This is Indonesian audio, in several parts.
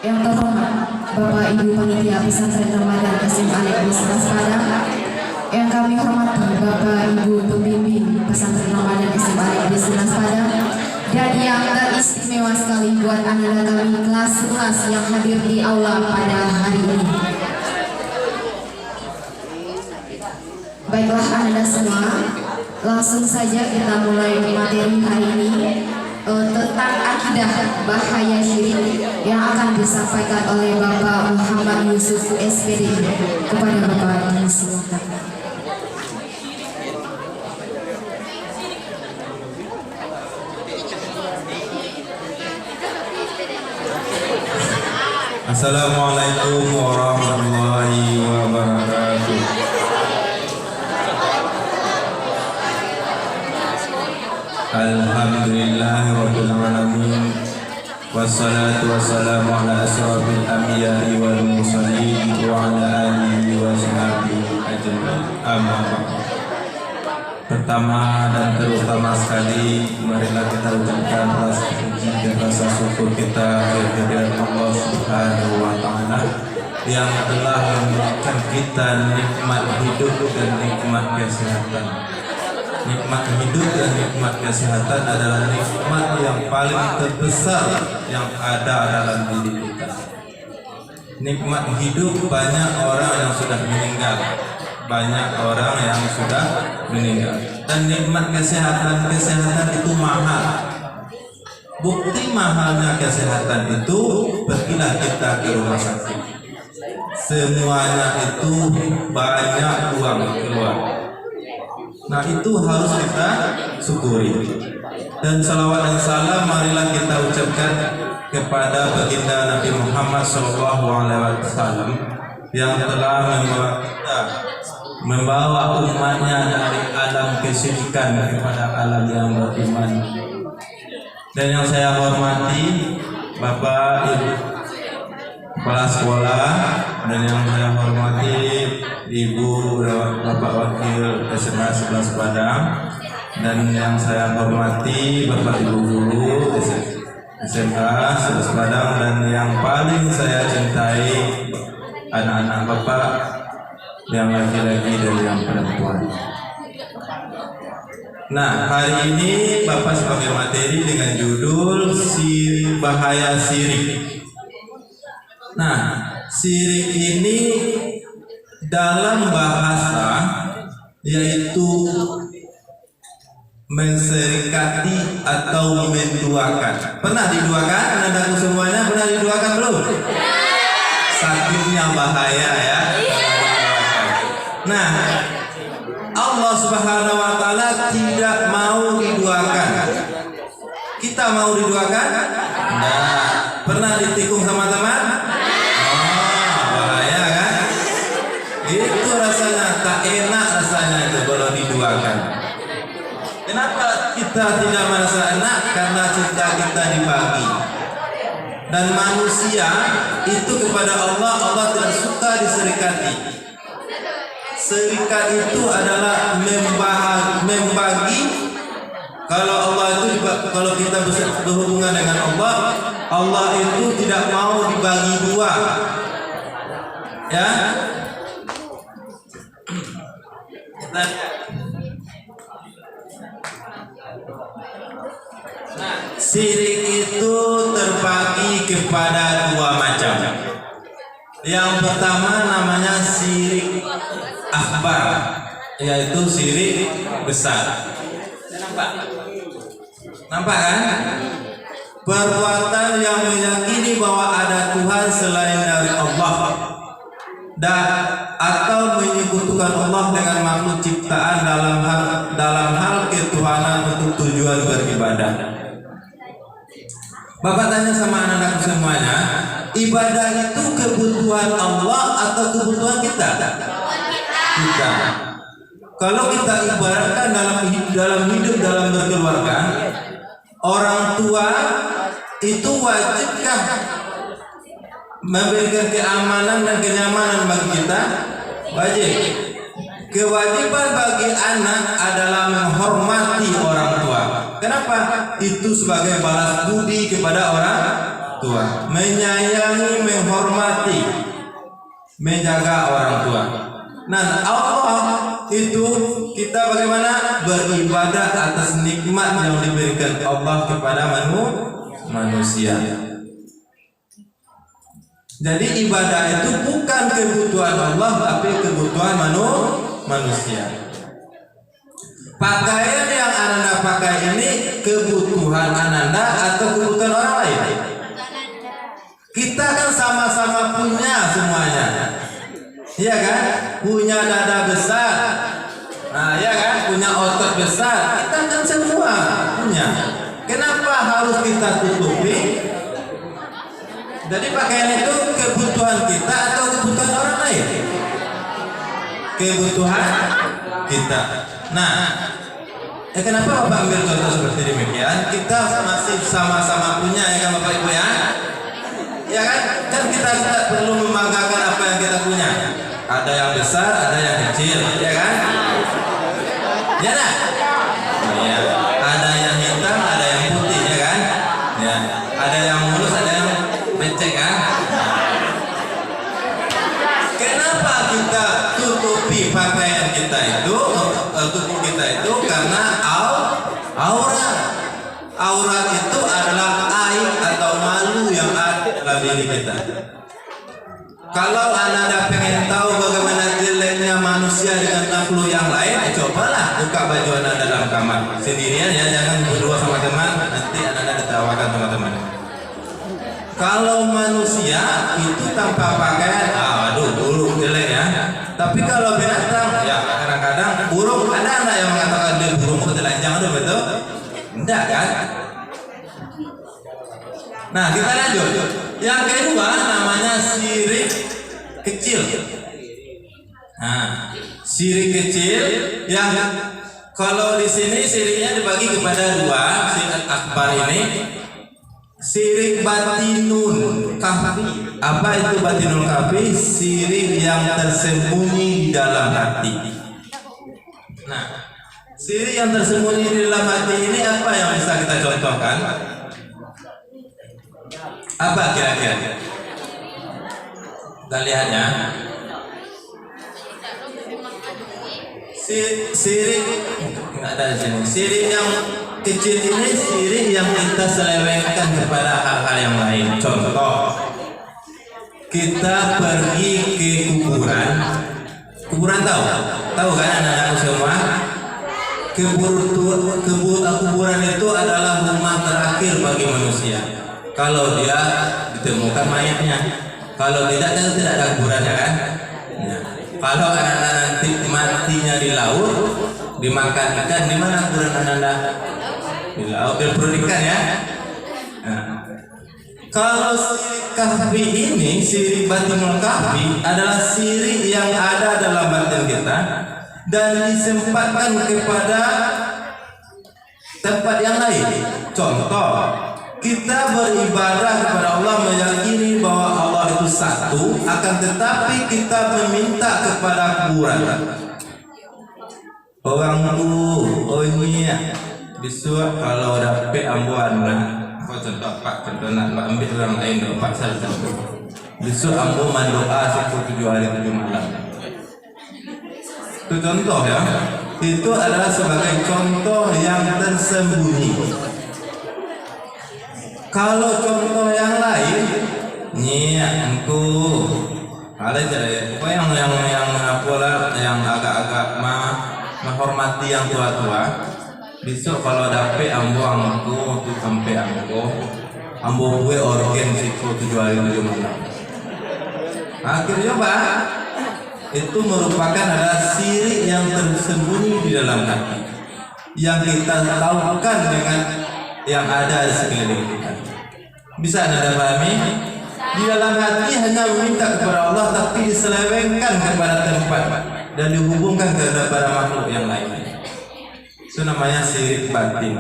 Yang terhormat Bapak Ibu Panitia Pesantren Ramadan SMA Negeri 11 Padang, yang kami hormati Bapak Ibu Pembimbing Pesantren Ramadan SMA Negeri 11 Padang, dan yang teristimewa sekali buat anak-anak kami kelas 11 yang hadir di aula pada hari ini. Baiklah anak-anak semua, langsung saja kita mulai materi hari ini tentang akidah bahaya syirik yang akan disampaikan oleh Bapak Muhammad Yusuf SPD. Kepada Bapak ini silakan. Assalamualaikum warahmatullahi wabarakatuh. Alhamdulillahirabbil alamin. Wassalatu wassalamu ala asyrafil anbiya'i wal mursalin wa ala alihi wa sahbihi ajmain. Amma ba'du. Pertama dan terutama sekali, marilah kita ucapkan rasa puji dan rasa syukur kita kehadirat Allah Subhanahu wa taala yang telah memberikan kita nikmat hidup dan nikmat kesehatan. Nikmat hidup dan nikmat kesehatan adalah nikmat yang paling terbesar yang ada dalam diri kita. Nikmat hidup, banyak orang yang sudah meninggal, banyak orang yang sudah meninggal. Dan nikmat kesehatan itu mahal. Bukti mahalnya kesehatan itu, pergilah kita ke rumah sakit. Semuanya itu banyak uang keluar. Nah, itu harus kita syukuri. Dan salawat dan salam marilah kita ucapkan kepada baginda Nabi Muhammad SAW yang telah membawa umatnya dari alam kesyirikan kepada alam yang beriman. Dan yang saya hormati Bapak Ibu Kepala Sekolah, dan yang saya hormati Ibu Bapak Wakil SMA 11 Padang, dan yang saya hormati Bapak Ibu Guru SMA 11 Padang, dan yang paling saya cintai anak-anak Bapak yang laki-laki dan yang perempuan. Nah, hari ini Bapak sebagai materi dengan judul bahaya syirik. Nah, syirik ini dalam bahasa yaitu menserikati atau menduakan. Pernah diduakan? Anak-anakku semuanya pernah diduakan belum? Sakitnya bahaya ya. Nah, Allah Subhanahu wa taala tidak mau diduakan. Kita mau diduakan? Nah, pernah ditikung sama teman? Bahaya kan? Itu rasanya tak enak rasanya itu kalau diduakan. Kenapa kita tidak merasa enak? Karena cinta kita dibagi. Dan manusia itu kepada Allah tidak suka diserikati. Serikat itu adalah membagi. Kalau Allah itu, kalau kita berhubungan dengan Allah itu tidak mau dibagi dua, ya. Nah, syirik itu terbagi kepada dua macam. Yang pertama namanya syirik akbar, yaitu syirik besar. Nampak kan? Perbuatan yang meyakini bahwa ada Tuhan selain dari Allah, dan atau menyekutukan Allah dengan makhluk ciptaan dalam hal ketuhanan untuk tujuan beribadah. Bapak tanya sama anak-anak semuanya, ibadah itu kebutuhan Allah atau kebutuhan kita? Kita. Kalau kita ibaratkan dalam hidup dalam berkeluarga, orang tua itu wajibkah memberikan keamanan dan kenyamanan bagi kita? Wajib. Kewajiban bagi anak adalah menghormati orang tua. Kenapa? Itu sebagai balas budi kepada orang tua, menyayangi, menghormati, menjaga orang tua. Nah, Allah itu kita bagaimana beribadah atas nikmat yang diberikan Allah kepada manusia. Jadi ibadah itu bukan kebutuhan Allah tapi kebutuhan manusia. Pakaian yang Ananda pakai ini kebutuhan Ananda atau kebutuhan orang lain? Kita kan sama-sama punya semuanya. Iya kan? Punya dada besar. Nah, iya kan? Punya otot besar. Kita kan semua punya. Kenapa harus kita tutupi? Jadi pakaian itu kebutuhan kita atau kebutuhan orang lain? Kebutuhan kita. Nah, kenapa Bapak ambil contoh seperti demikian? Kita masih sama-sama punya ya kan Bapak Ibu ya? Ya kan? Kan kita tidak perlu membanggakan apa yang kita punya. Ada yang besar, ada yang kecil, ya kan? Ya nah? Ya. Ada yang hitam, ada yang putih, ya kan? Ya. Ada yang mulus, ada yang becek kan? Kenapa kita tutupi pakaian kita itu? Tubuh kita itu karena aurat. Aurat itu adalah aib atau malu yang ada dalam diri kita. Kalau Anda pengen tahu bagaimana jeleknya manusia dengan makhluk yang lain, cobalah buka baju Anda dalam kamar sendirian ya, jangan berdua sama teman, nanti Anda ditawakan teman-teman. Kalau manusia itu tanpa pakaian, aduh buruk jelek ya. Tapi kalau binatang, ya kadang-kadang burung, ada anak yang mengatakan dia burung telanjang, aduh betul? Enggak kan? Nah kita lanjut. Yang kedua namanya sirik kecil. Nah, sirik kecil yang kalau di sini siriknya dibagi kepada dua, sirik akbar ini. Sirik batinun kafi. Apa itu batinun kafi? Sirik yang tersembunyi di dalam hati. Nah, sirik yang tersembunyi di dalam hati ini apa yang bisa kita contohkan? Apa kira-kira? Kita lihat ya. Sirik nggak ada di sini. Sirik yang kecil ini sirik yang kita selewengkan kepada hal-hal yang lain. Contoh, kita pergi ke kuburan. Kuburan tahu kan anak-anak semua? Kuburan itu adalah rumah terakhir bagi manusia. Kalau dia ditemukan mayatnya, kalau tidak ada kuburannya kan? Ya. Kalau anak-anak nanti matinya di laut, dimakan ikan, di mana kuburan anak-anak? Di laut, perlu ikan ya. Nah. Kalau sirik kahfi ini, sirik batinul kahfi adalah sirik yang ada dalam batin kita dan disempatkan kepada tempat yang lain. Contoh, kita beribadah kepada Allah meyakini bahwa Allah itu satu, akan tetapi kita meminta kepada kuburan. Orang oh ini ya, besok kalau dapet ambuan lah. Contoh Pak, contoh nak ambil orang lain dong Pak saja. Besok ambo mendoa 7 hari 7 malam. Itu contoh ya. Itu adalah sebagai contoh yang tersembunyi. Kalau contoh yang lain, nih aku ada jadi apa yang apalah yang agak-agak menghormati yang tua-tua. Besok kalau dapet ambo tuh sampai ambo gue organ siku 7 hari 7 malam. Akhirnya Pak, itu merupakan adalah sirik yang tersembunyi di dalam hati yang kita lakukan dengan yang ada di sekeliling kita. Bisa Anda pahami? Di dalam hati hanya meminta kepada Allah tapi diselewengkan kepada tempat dan dihubungkan kepada makhluk yang lain. Itu namanya sirik batin.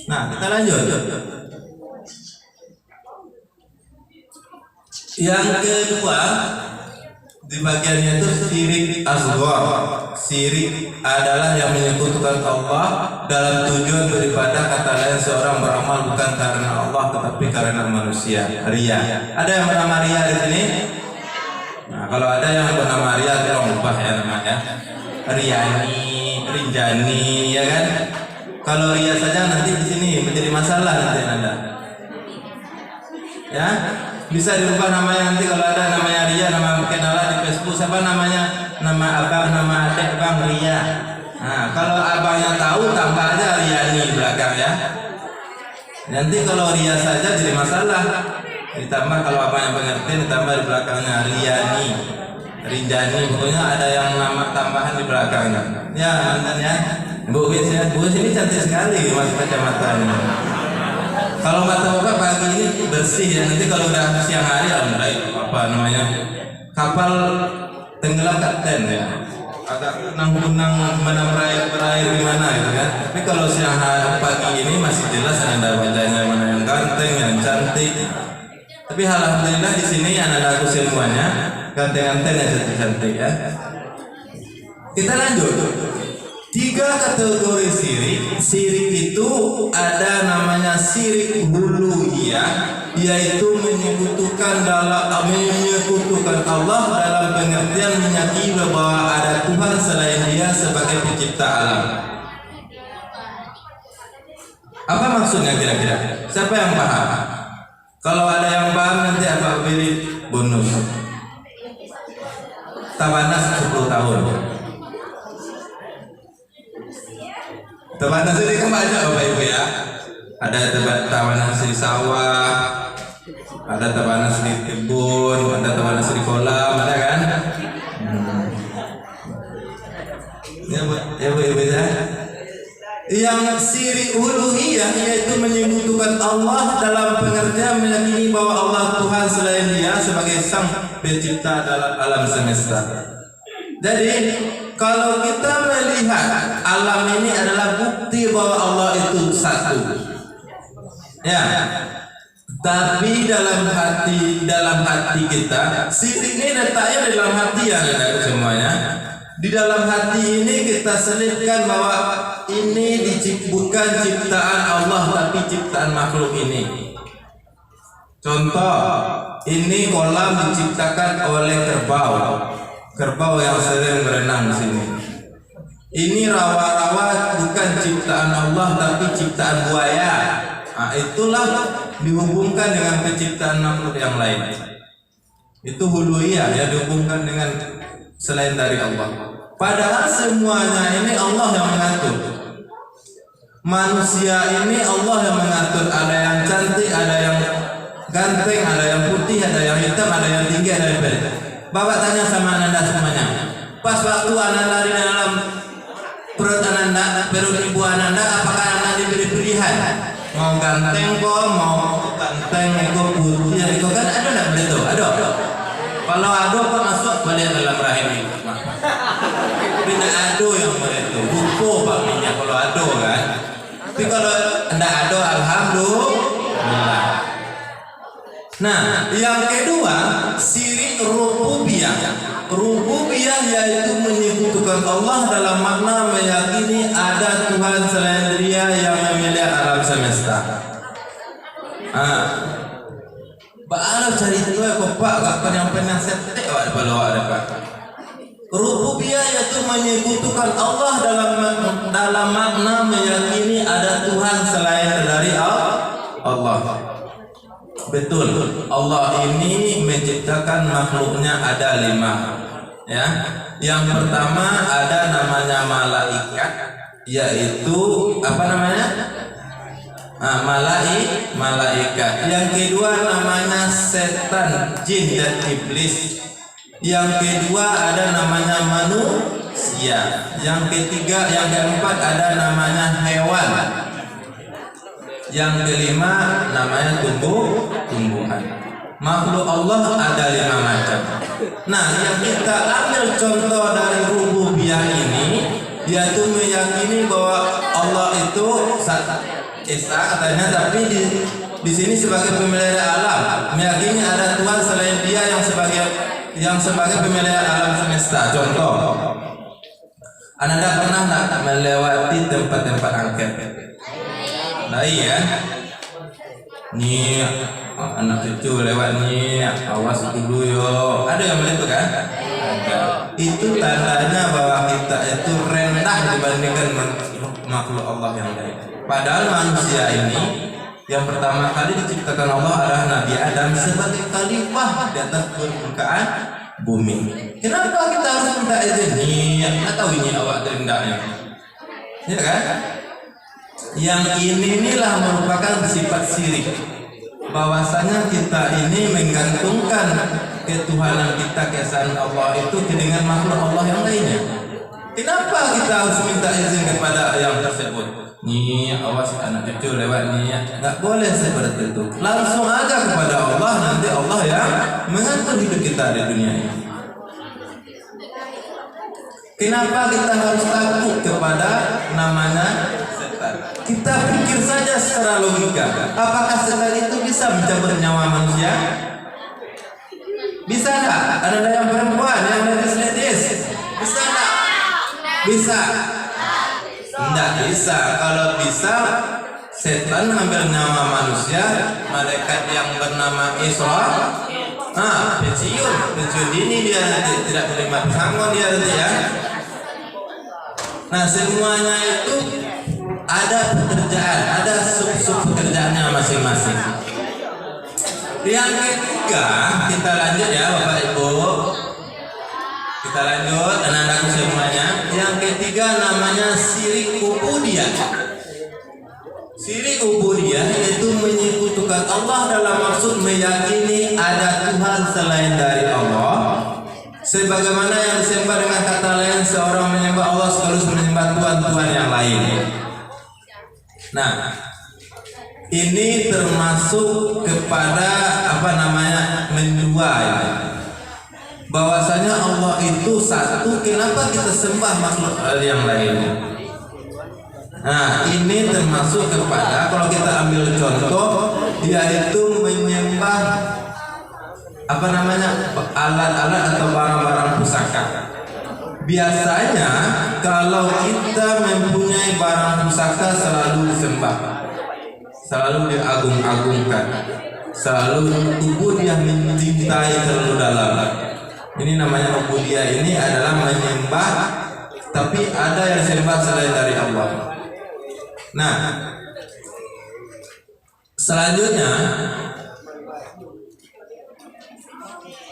Nah, kita lanjut. Yang kedua di bagiannya itu sirik asghar. syirik adalah yang menyekutukan Allah dalam tujuan daripada kata lain seorang beramal bukan karena Allah tetapi karena manusia. Ria. Ada yang bernama Ria di sini? Nah, kalau ada yang bernama Ria, tolong ubah ya namanya. Riani, Rinjani, ya kan? Kalau Ria saja nanti di sini menjadi masalah nanti Anda. Ya, bisa dirubah namanya nanti kalau ada namanya Ria, nama kenalan di Facebook siapa namanya? Nama abang, nama adik bang Ria. Nah, kalau abangnya tahu tambah aja Riani belakang ya. Nanti kalau Ria saja jadi masalah. Ditambah kalau abangnya pengertian ditambah di belakangnya Riani, Rinjani, pokoknya ada yang nama tambahan di belakangnya. Ya, mantan ya. Bu Wis ya, Bu Wis ini cantik sekali mas kacamata ini. Kalau mata bapak pagi ini bersih ya, nanti kalau udah siang hari alhamdulillah apa namanya kapal tenggelam kapten ya, agak kunang-kunang mana berair gimana gitu kan. Tapi kalau siang hari pagi ini masih jelas ada wajahnya mana yang ganteng, yang cantik. Tapi alhamdulillah di sini anak aku semuanya ganteng-ganteng yang cantik-cantik ya. Kita lanjut. 3 kategori sirik. Sirik itu ada namanya sirik uluhiyah, yaitu menyekutukan Allah dalam pengertian menyakini bahwa ada Tuhan selain Dia sebagai pencipta alam. Apa maksudnya kira-kira? Siapa yang paham? Kalau ada yang paham nanti apa beri bonus. Tabanas 10 tahun. Tabanas ini kan banyak Bapak Ibu ya. Ada tabanas di sawah, ada tabanas di kebun, ada tabanas di kolam, ada kan? Ya Bu Ibu ya. Yang syirik uluhiyah yaitu menyekutukan Allah dalam pengertian meyakini bahwa Allah Tuhan selain Dia sebagai sang pencipta dalam alam semesta. Jadi kalau kita melihat alam ini adalah bukti bahwa Allah itu satu. Ya. Tapi dalam hati kita syirik ini letaknya dalam hati ya semuanya. Di dalam hati ini kita selipkan bahwa ini bukan ciptaan Allah tapi ciptaan makhluk ini. Contoh, ini kolam diciptakan oleh kerbau yang sering berenang di sini. Ini rawa-rawa bukan ciptaan Allah tapi ciptaan buaya. Nah, itulah dihubungkan dengan penciptaan makhluk yang lain. Itu huluiyah ya, dihubungkan dengan selain dari Allah. Padahal semuanya ini Allah yang mengatur. Manusia ini Allah yang mengatur. Ada yang cantik, ada yang ganteng, ada yang putih, ada yang hitam, ada yang tinggi, ada yang pendek. Bapak tanya sama Ananda semuanya. Pas waktu Ananda di dalam perut Ananda, perut ibu Ananda, apakah Ananda diberi pilihan? Mau ganteng kok, mau ganteng kok, putih kok, kan ada nggak begitu? Ada. Kalau ada kok masuk balik dalam rahim itu. Bina ado yang begitu. Buko pak minyak kalau ado kan. Tapi kalau anda ado, alhamdulillah. Nah, yang kedua syirik rububiyah. Rububiyah yaitu menyekutukan Allah dalam makna meyakini ada Tuhan selain Dia yang memiliki alam semesta. Baalah cari itu ya Pak, kapan yang pernah setek awak bawa ada Pak. Rububiyah yaitu menyekutukan Allah dalam makna meyakini ada Tuhan selain dari Allah. Betul, Allah ini menciptakan makhluknya ada 5. Ya, yang pertama ada namanya malaikat, yaitu apa namanya? Malaikat. Yang kedua namanya setan, jin dan iblis. Yang kedua ada namanya manusia. Yang ketiga, yang keempat ada namanya hewan. Yang kelima namanya tumbuhan. Makhluk Allah ada 5 macam. Nah, yang kita ambil contoh dari rububiyah ini yaitu meyakini bahwa Allah itu Esa katanya, tapi di sini sebagai pemelihara alam, meyakini ada Tuhan selain Dia yang sebagai pemelihara alam semesta. Contoh, Anda pernah nggak melewati tempat-tempat angker? Nah iya. Nih anak cucu lewat nih, awas dulu yo. Ada yang begitu kan? Ada. Itu tandanya bahwa kita itu rendah dibandingkan makhluk Allah yang lain. Padahal manusia ini yang pertama kali diciptakan Allah adalah Nabi Adam sebagai khalifah di atas permukaan bumi. Kenapa kita harus minta izin? Nih, tahu ini awak rendahnya, ya kan? Yang inilah merupakan sifat syirik. Bahwasanya kita ini menggantungkan ketuhanan kita, keesaan Allah itu dengan makhluk Allah yang lainnya. Kenapa kita harus minta izin kepada yang tersebut? Nih, awas anak cucu lewat nih, nggak boleh seperti itu. Langsung aja kepada Allah, nanti Allah yang mengatur hidup kita di dunia ini. Kenapa kita harus takut kepada namanya setan? Kita pikir saja secara logika, apakah setan itu bisa mencabut nyawa manusia? Bisa nggak? Ada yang perempuan, yang ladies, bisa nggak? Bisa. Tidak bisa. Kalau bisa, setan ambil nyawa manusia, malaikat yang bernama Isra, pensiun dini dia nanti, tidak menerima pesangon dia nanti ya. Nah semuanya itu ada pekerjaan, ada sub pekerjaannya masing-masing. Yang ketiga, kita lanjut ya Bapak Ibu. Kita lanjut anak-anakku semuanya. Yang ketiga namanya syirik ubudiyah. Syirik ubudiyah yaitu menyekutukan Allah dalam maksud meyakini ada Tuhan selain dari Allah. Sebagaimana yang disembah dengan kata lain, seorang menyembah Allah sekaligus menyembah Tuhan-Tuhan yang lain. Nah, ini termasuk kepada mendua ya. Bahwasanya Allah itu satu, kenapa kita sembah makhluk yang lainnya? Nah, ini termasuk kepada, kalau kita ambil contoh, dia itu menyembah alat-alat atau barang-barang pusaka. Biasanya kalau kita mempunyai barang pusaka selalu disembah, selalu diagung-agungkan, selalu ubudiyah mencintai terlalu dalam. Ini namanya ubudiyah, ini adalah menyembah tapi ada yang disembah selain dari Allah. Nah, selanjutnya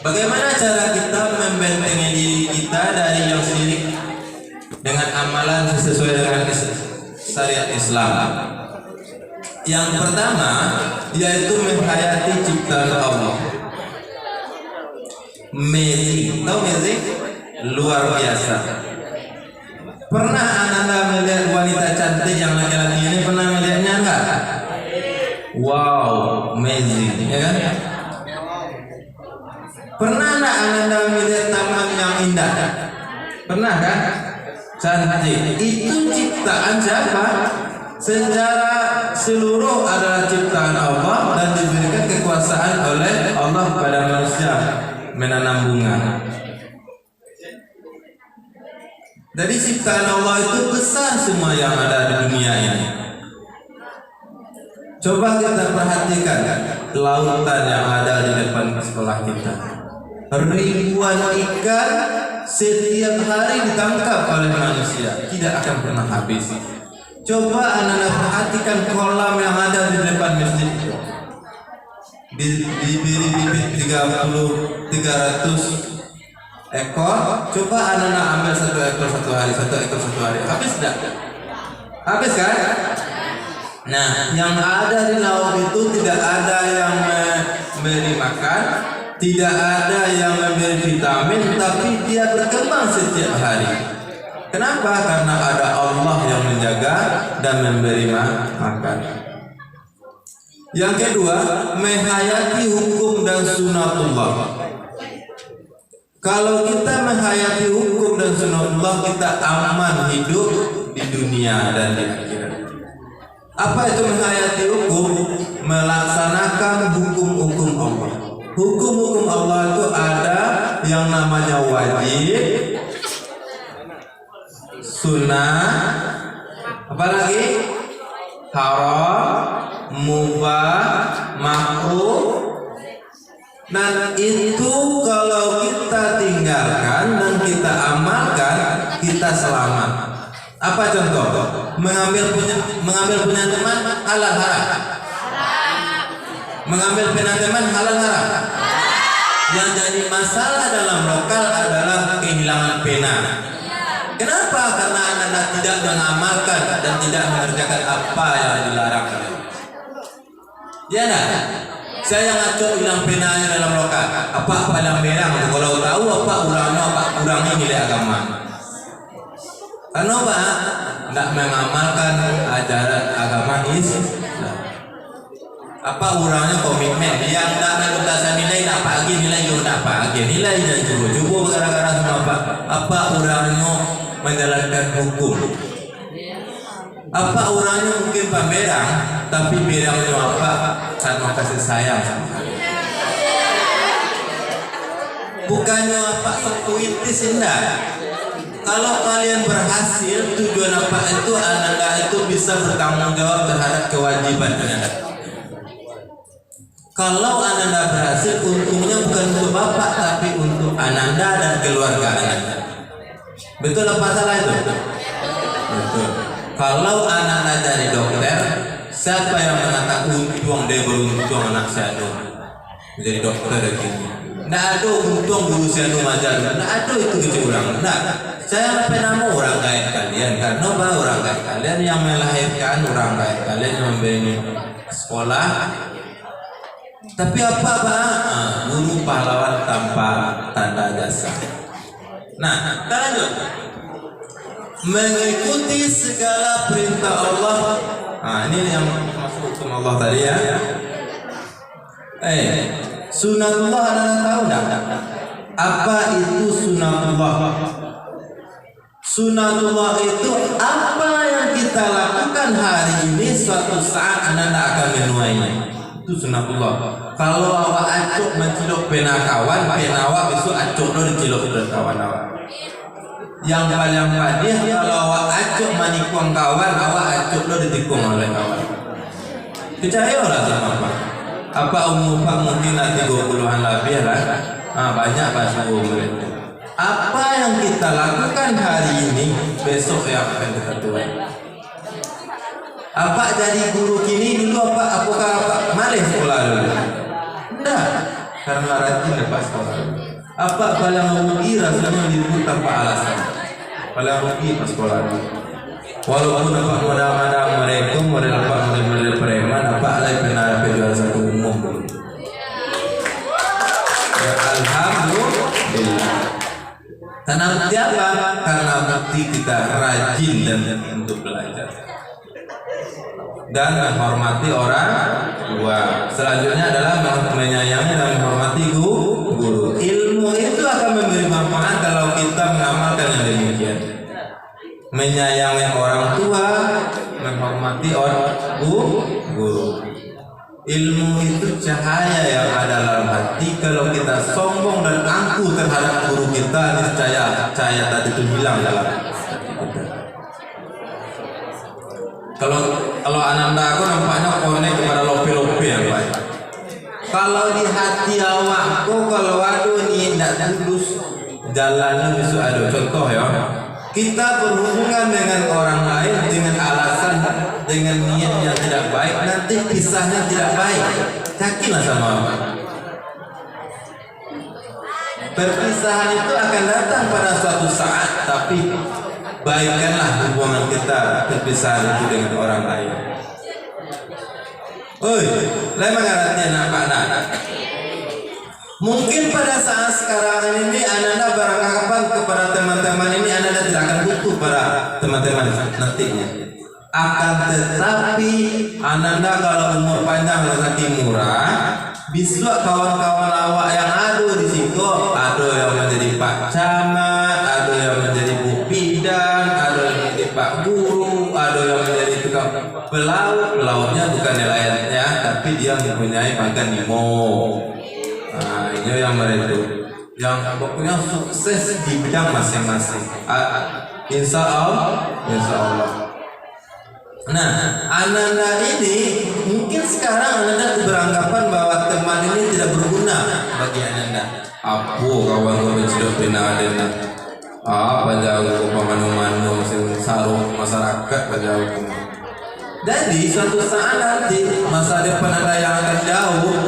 bagaimana cara kita membentengi diri kita dari yang syirik dengan amalan sesuai dengan syariat Islam? Yang pertama yaitu menghayati ciptaan Allah. Magic, tahu magic? Luar biasa. Pernah Anda melihat wanita cantik yang laki-laki ini? Pernah melihatnya enggak? Wow, amazing, ya kan? Pernah enggak Anda melihat taman yang indah? Pernah kan? Cantik. Itu ciptaan siapa? Secara seluruh adalah ciptaan Allah dan diberikan kekuasaan oleh Allah kepada manusia menanam bunga. Jadi ciptaan Allah itu besar semua yang ada di dunia ini. Coba kita perhatikan lautan yang ada di depan sekolah kita. Ribuan ikan setiap hari ditangkap oleh manusia, tidak akan pernah habis. Coba Anda perhatikan kolam yang ada di depan masjid itu. Bibit 300 ekor. Coba Anda ambil satu ekor satu hari, habis tidak? Habis kan? Nah, yang ada di laut itu tidak ada yang memberi makan, tidak ada yang memberi vitamin, tapi dia berkembang setiap hari. Kenapa? Karena ada Allah yang menjaga dan memberi makan. Yang kedua, menghayati hukum dan sunatullah. Kalau kita menghayati hukum dan sunatullah, kita aman hidup di dunia dan di akhirat. Apa itu menghayati hukum? Melaksanakan hukum-hukum Allah. Hukum-hukum Allah itu ada yang namanya wajib, sunnah, apalagi haram, mubah, makruh. Dan itu kalau kita tinggalkan dan kita amalkan, kita selamat. Apa contoh? Mengambil punya teman halal haram. Mengambil punya teman halal haram. Yang jadi masalah dalam lokal adalah kehilangan pena. Kenapa? Karena Anda tidak mengamalkan dan tidak mengerjakan apa yang dilarang. Ya nak? Saya ngaco hilang penanya dalam lokal. Apa yang merah? Kalau tahu apa kurangnya nilai agama. Kenapa? Tidak mengamalkan ajaran agama Islam. Apa kurangnya komitmen? Yang tidak menuntaskan nilai, tak pagi nilai juga tak pagi nilai dan cukup gara-gara semua apa kurangnya menjalankan hukum. Apa orangnya mungkin pameran, tapi berangnya apa? Karena kasih sayang. Bukannya apa sekuitis indah. Kalau kalian berhasil, tujuan apa itu Anda itu bisa bertanggung jawab terhadap kewajiban Anda. Kalau Anda berhasil, untungnya bukan untuk bapak, tapi untuk Anda dan keluarga Anda. Betul apa salah itu? Betul. Kalau anak dari dokter, siapa yang mengatakan untung dia beruntung anak saya menjadi dokter begini? Tidak ada untung guru saya majar, tidak ada itu gitu orang. Tidak, saya pernah mau orang kaya kalian karena orang kaya kalian yang melahirkan orang kaya kalian yang memberi sekolah. Tapi apa guru pahlawan tanpa tanda jasa. Nah, kita lanjut. Mengikuti segala perintah Allah. Ini yang masuk hukum Allah tadi ya. Sunatullah adalah tahu tak? Apa itu sunatullah? Sunatullah itu apa yang kita lakukan hari ini suatu saat Anda akan menuainya. Itu sunatullah. Kalau awak acuk mencilok pena kawan, penawa besok acuk lo dicilok oleh kawan-kawan. Yang paling padih kalau awak acuk manikung kawan, awak acuk lo ditikung oleh kawan. Percaya orang sama apa? Apa umur pak mungkin nanti 20-an lebih lah. Banyak bahasa umur itu. Apa yang kita lakukan hari ini, besok yang akan kita tuai. Apa jadi guru kini dulu apakah malih sekolah dulu? Tidak, karena rajin lepas sekolah. Apa paling rugi rasanya diribut tanpa alasan. Paling rugi pas sekolah dulu. Walaupun dapat modal-modal mereka, model preman, apa alai pernah jual satu umum. Ya, alhamdulillah. Karena bukti apa? Karena bukti kita rajin dan untuk belajar dan menghormati orang tua. Selanjutnya adalah menyayangi dan menghormati guru. Ilmu itu akan memberi manfaat kalau kita mengamalkan yang demikian. Menyayangi orang tua, menghormati orang guru. Ilmu itu cahaya yang ada dalam hati. Kalau kita sombong dan angkuh terhadap guru kita, niscaya cahaya tadi itu hilang dalam hati kita. Kalau ananda aku nampaknya konek kepada lope-lope yang baik. Kalau di hati awakku, kalau aduh ini tidak tulus, jalannya besok ada. Contoh ya, kita berhubungan dengan orang lain dengan alasan, dengan niat yang tidak baik, nanti pisahnya tidak baik. Yakinlah sama Allah. Perpisahan itu akan datang pada suatu saat, tapi baikkanlah hubungan kita perpisahan itu dengan orang lain. Lain mengarahnya nampak. Mungkin pada saat sekarang ini Anda beranggapan kepada teman-teman ini Anda tidak akan butuh pada teman-teman nantinya. Akan tetapi Anda kalau umur panjang rezeki murah, bisa kawan-kawan awak yang ada di situ, ada yang menjadi Pak Camat, ada yang menjadi Bu Bidan, ada yang menjadi Pak Guru, ada yang menjadi tukang pelautnya bukan nelayannya, tapi dia mempunyai makan limo. Ini yang mereka yang pokoknya sukses di bidang masing-masing. Insya Allah. Insya Allah. Nah, Ananda ini mungkin sekarang Ananda beranggapan bahwa teman ini tidak berguna bagi Ananda. Apu kawan kawan sudah pernah ada. Apa jauh pemanu-manu sarung masyarakat jauh. Jadi suatu saat nanti masa depan Anda yang akan jauh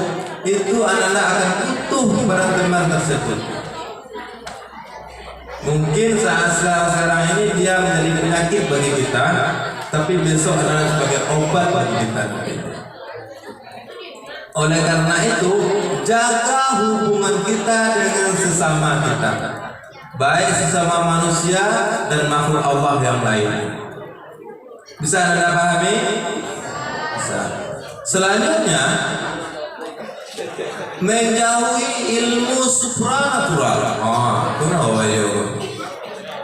itu Anda akan butuh pada teman tersebut. Mungkin saat sekarang ini dia menjadi penyakit bagi kita, tapi besok adalah sebagai obat bagi kita. Oleh karena itu, jaga hubungan kita dengan sesama kita, baik sesama manusia dan makhluk Allah yang lain. Bisa Anda pahami? Bisa. Selanjutnya, menjauhi ilmu supranatural.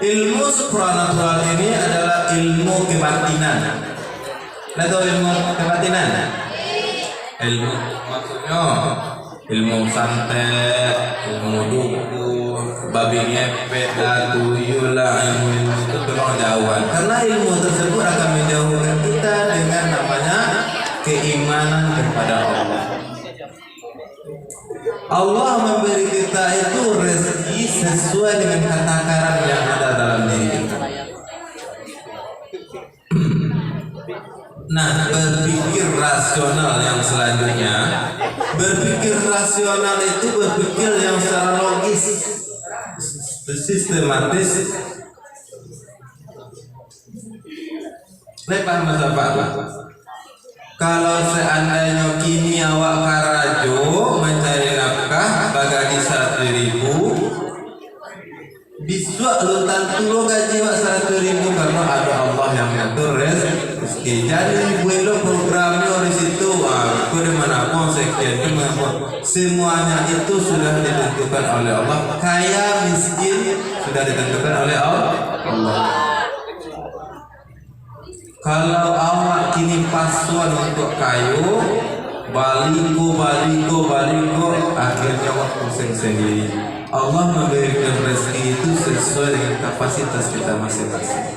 Ilmu supranatural ini adalah ilmu kebatinan. Nah, tahu ilmu kebatinan? Ilmu maksudnya ilmu santet, ilmu dukun, babi ngepet, tuyul lah, ilmu itu tolong jauhan. Karena ilmu tersebut akan menjauhkan kita dengan namanya keimanan kepada Allah. Allah memberi kita itu rezeki sesuai dengan takaran yang ada dalam diri kita. Nah, berpikir rasional yang selanjutnya, berpikir rasional itu berpikir yang secara logis, sistematis. Paham bahasa Pak? Kalau seandainya kini awak karajo mencari nafkah bagadi 1.000, besok lutan tulo gaji wak 1.000 karena ada Allah yang mengatur rezeki. Jadi buelo programnya di situ, aku di mana pun sekian itu semuanya itu sudah ditentukan oleh Allah. Kaya miskin sudah ditentukan oleh Allah. Kalau awak kini pasuan untuk kayu, baliko, akhirnya awak pusing sendiri. Allah memberikan rezeki itu sesuai dengan kapasitas kita masing-masing.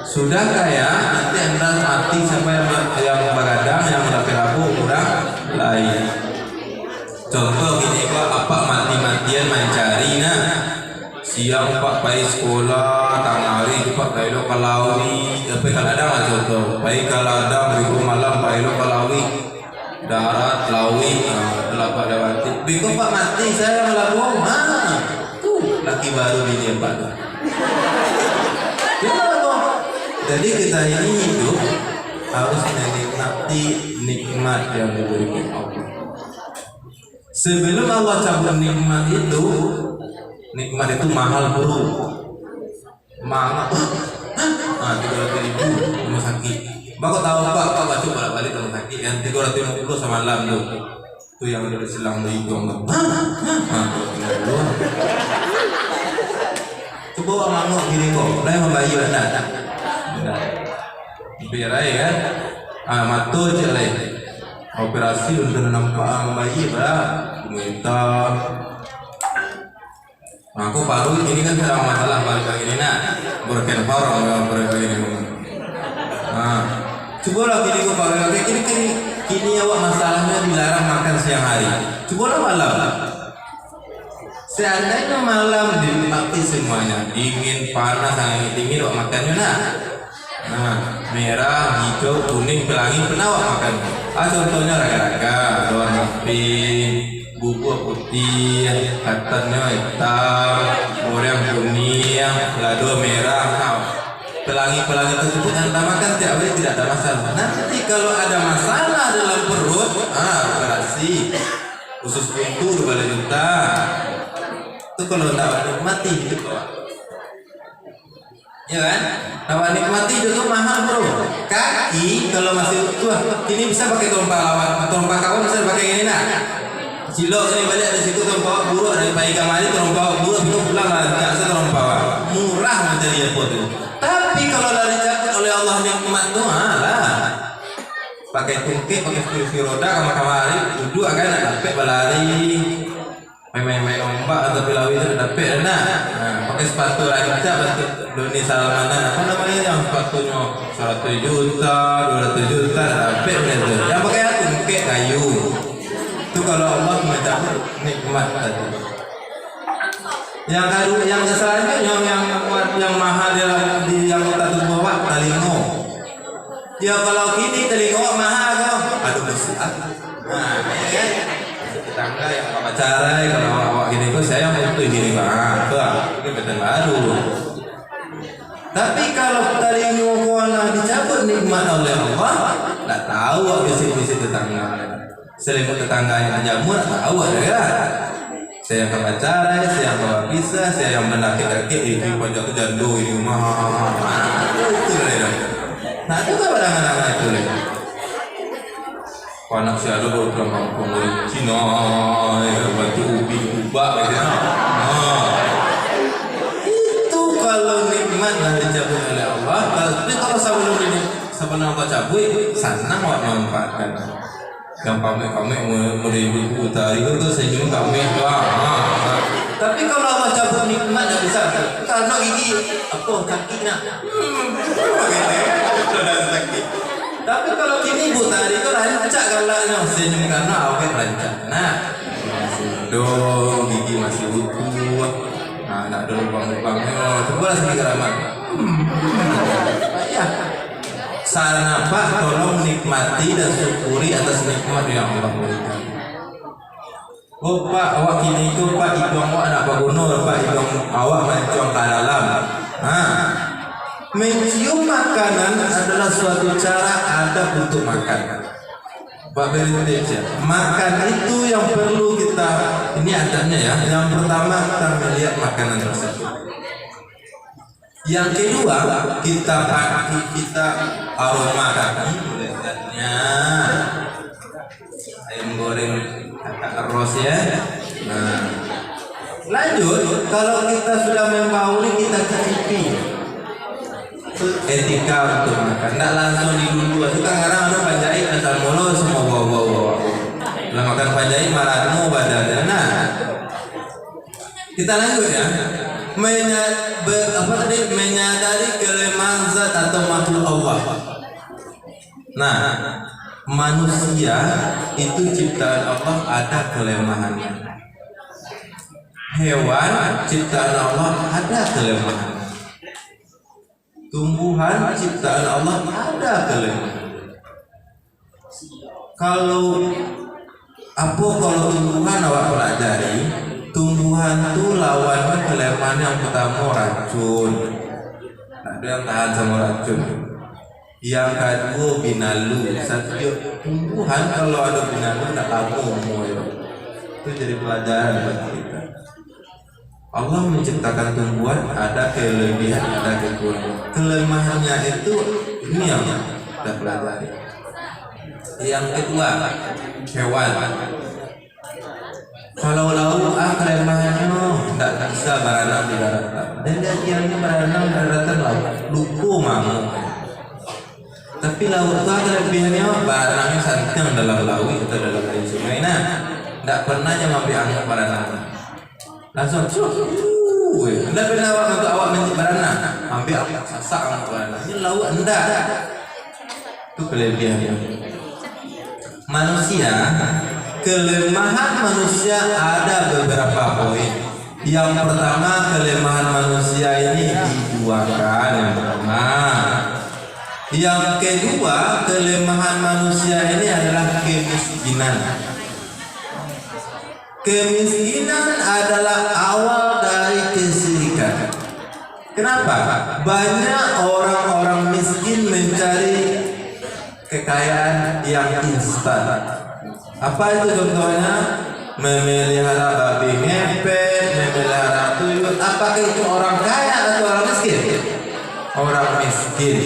Sudah kaya, nanti Anda mati siapa yang begadang, yang melakukan abu orang lain. Contoh gini, apa mati-matian mencari nah. Siang pak pai sekolah, tengah hari pak pai lo kalawi, tapi kalau ada nggak contoh, pai kalau ada minggu malam pai lo kalawi, darat lawi, kelapa dawati. Bingung pak mati saya melabung, tuh laki baru di dia pak. Jadi kita ini hidup harus menikmati nikmat yang diberikan Allah. Sebelum Allah cabut nikmat itu. Nikmat itu mahal bro, mahal. 300.000 rumah sakit. Bapak tahu pak baca balik rumah sakit yang 350 sama malam tuh, tuh yang udah selang hidung tuh. Coba ngomong gini kok, lah membayi anda, biar aja kan, matu aja lah. Operasi untuk nampak bayi bah, minta. Nah, aku paru ini kan sedang masalah balik lagi ini berken paru balik ini. Nah, coba lagi di paru lagi kini awak masalahnya dilarang makan siang hari. Coba malam. Seandainya malam dinikmati semuanya, dingin, panas, angin dingin awak makannya nah, merah, hijau, kuning, pelangi, pernah awak makan. Contohnya raga-raga, doang sapi, bubuk putih, ketannya hitam, goreng kuning, lado merah, pelangi-pelangi tersebut Anda makan tiap hari tidak ada masalah. Nanti kalau ada masalah dalam perut, operasi khusus pintu 2 juta. Itu kalau tidak nikmati hidup, ya kan? Awak nikmati itu mahal bro. Kaki kalau masih utuh, ini bisa pakai trompa kawan bisa pakai ini Cilok ini balik dari situ terompa buruk dari pagi kamari terompa buruk itu pulang lah biasa terompa murah menjadi apa itu. Tapi kalau dari catat oleh Allah nikmat tuh lah pakai tungkik pakai kursi roda kamar-kamari duduk akan dapat balari main-main ombak atau pilawi itu dapet nah, pakai sepatu rancak bentuk Doni Salmanan apa namanya yang sepatunya 100 juta 200 juta dapet itu yang pakai aku pakai kayu itu kalau Allah mencabut nikmat tadi. Yang kedua, yang selanjutnya yang mahal di yang kota tubuh telingo. Ya kalau gini telingo mahal kok. Aduh bersih. Nah, ya. Tetangga yang pacaran kalau awak gini kok saya butuh gini Pak. Ini betul baru. Tapi kalau telingo kau dicabut nikmat oleh Allah, tak tahu bisik-bisik tetangga. Selimut tetangganya jamur, tahu ya. Saya yang pacaran, saya yang bawa pisah, saya yang menakik-nakik ini pojok jando ini mah. Itu lah. Nah itu kan barang-barang itu lah. Anak saya ada dalam kampung Cina, batu ubi, ubah, gitu. Itu kalau nikmat yang dicabut oleh Allah. Tapi kalau sebelum Allah cabut, senang awak memanfaatkan. Yang pamit meribu utari itu senyum kami tapi kalau Allah cabut nikmat tak bisa karena gigi apa kakinya tapi kalau kini utari itu rancak galaknya senyum karena awet rancak nah dong gigi masih utuh nah nak ada lubang-lubangnya coba sedikit keramat ya saran apa tolong nikmati dan syukuri atas nikmat yang Allah berikan. Oh Pak, awak kini itu Pak hidung awak nak bergunur, Pak hidung awak mencium ke dalam. Mencium makanan adalah suatu cara adab untuk makan. Pak beri tips ya. Makan itu yang perlu kita ini adabnya ya. Yang pertama kita melihat makanan tersebut. Yang kedua kita aroma kaki melihatnya ayam goreng ros ya. Nah lanjut kalau kita sudah membauri kita cicipi etika untuk makan tidak langsung dulu itu kan kadang ada panjait asal mulu semua bawa lah makan panjait marahmu badannya. Nah kita lanjut ya menyadari kelemahan zat atau makhluk Allah. Nah, manusia itu ciptaan Allah ada kelemahannya. Hewan ciptaan Allah ada kelemahannya. Tumbuhan ciptaan Allah ada kelemahan. Kalau tumbuhan awak pelajari tumbuhan itu lawannya kelemahan yang pertama racun. Ada yang tahan sama racun. Yang kedua binalu. Satu tumbuhan kalau ada binalu tak laku itu jadi pelajaran buat kita. Allah menciptakan tumbuhan ada kelebihan, ada kekurangan. Kelemahannya itu ini yang kita pelajari. Yang kedua hewan. Kalau laut kelemahannya tidak bisa berenang di daratan dan dia berenang di daratan laut lupa mau. Tapi laut itu kelebihannya berenangnya santai dalam laut atau dalam air sungai. Nah, tidak pernah yang ambil angkat berenang langsung tidak pernah untuk awak berenang ambil angkat sasak angkat berenang ini laut enggak itu kelebihannya. Manusia kelemahan manusia ada beberapa poin. Yang pertama kelemahan manusia ini diduakan yang pertama. Yang kedua kelemahan manusia ini adalah kemiskinan. Kemiskinan adalah awal dari kesyirikan. Kenapa? Banyak orang-orang miskin mencari kekayaan yang instan. Apa itu contohnya? Memelihara babi ngepet, memelihara tuyul. Apakah itu orang kaya atau orang miskin? Orang miskin.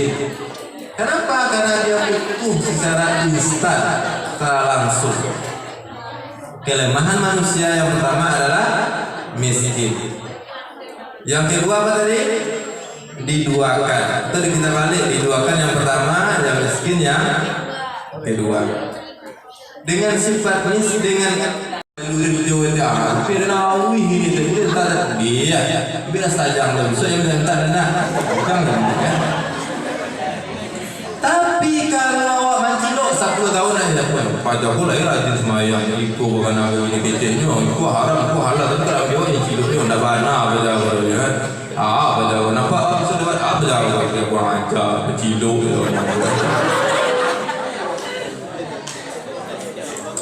Kenapa? Karena dia butuh secara instan, secara langsung. Kelemahan manusia yang pertama adalah miskin. Yang kedua apa tadi? Diduakan. Tadi kita balik diduakan yang pertama, yang miskin yang kedua. Dengan sifat miskin dengan Video itu hampir nawi ini dia tak dia bila sajang tu so yang tak ada jangan kan. Tapi kalau awak mancilok 10 tahun aja pun pada pula rajin semayang ikut bukan aku ini kecilnya ikut haram aku halal tapi kalau dia ini cilok dia ndak bana apa dah kan apa dah nampak apa sudah apa dah dia buang aja cilok dia.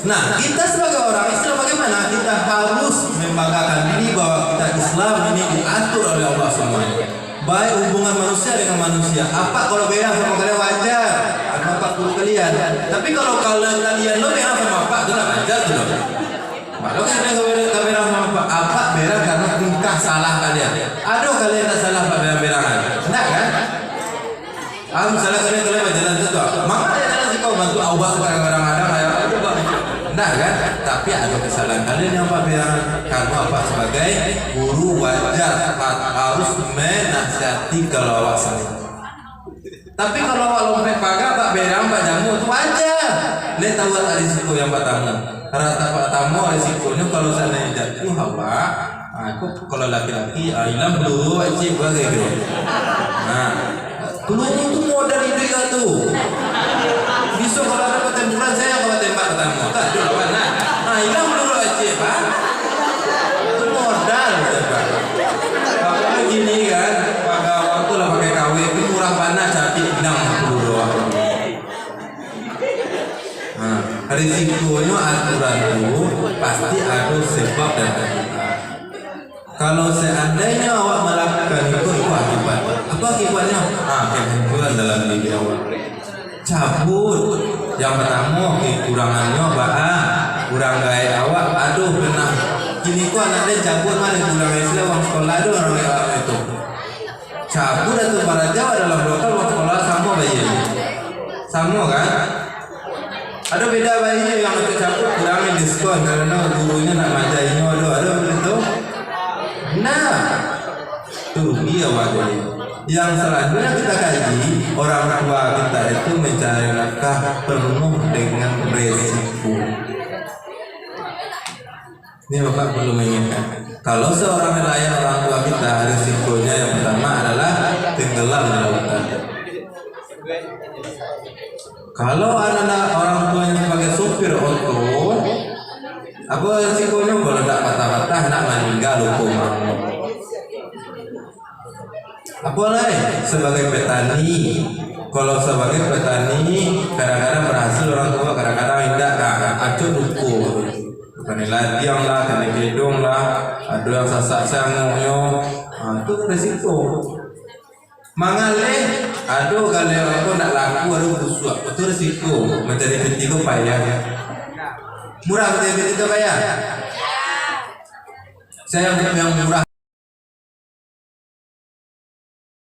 Nah, kita sebagai orang Islam bagaimana? Kita harus membanggakan diri bahwa kita Islam ini diatur oleh Allah semuanya. Baik hubungan manusia dengan manusia. Apa kalau beda sama kalian wajar? Apa perlu kalian? Tapi kalau kalian lo beda sama apa? Itu lah wajar tu loh. Kalau kalian beda sama apa beda karena tingkah salah kalian. Aduh kalian tak salah pada beda-bedakan. Enggak kan? Misalnya kalian berjalan itu, maka jalan sih kau bantu awak kadang-kadang ada kayak nah kan, tapi ada kesalahan kalian yang Pak bilang kamu apa sebagai guru wajar harus menasihati kalau awak salah. Tapi kalau awak lompat pagar Pak berang Pak jamu itu wajar. Lihat tahu ada risiko yang pertama. Rata pertama risikonya kalau saya jatuh awak, aku kalau laki-laki hilang dulu wajib bagai gitu. Nah, dulu itu modal itu ya tuh. Bisa kalau ada pertempuran saya kalau tembak pertama tak ada lawan nah hilang dulu aja Pak itu modal Pak kalau gini kan pakai waktu lah pakai KW itu murah panas tapi hilang dulu nah risikonya aturan itu pasti ada sebab dan akibat. Kalau seandainya awak melakukan itu akibat apa akibatnya kehancuran dalam diri awak. Cabut yang pertama kekurangannya kurang gaya awak aduh pernah gini ku anaknya cabut mana kurang Islam uang sekolah aduh orang itu cabut atau para Jawa dalam lokal uang sekolah sama bayi sama kan ada beda bayinya yang itu cabut kurangin diskon karena gurunya nak majainnya aduh begitu nah tuh dia wajahnya. Yang selanjutnya kita kaji orang tua kita itu mencari nafkah penuh dengan resiko. Ini Bapak perlu mengingat. Kalau seorang nelayan orang tua kita resikonya yang pertama adalah tenggelam di lautan. Kalau anak orang tuanya sebagai sopir oto, apa resikonya kalau tidak patah-patah nak meninggal hukuman. Apalagi sebagai petani, kalau sebagai petani kadang-kadang berhasil orang tua, kadang-kadang tidak, acuh duku, bukan latihan lah, kena gedung lah, ada yang sasak sangunya, itu resiko. Mangaleh, aduh kalau aku nak laku, aduh busuk, itu resiko. Mencari peti itu payah. Murah mencari peti itu payah. Saya yang murah.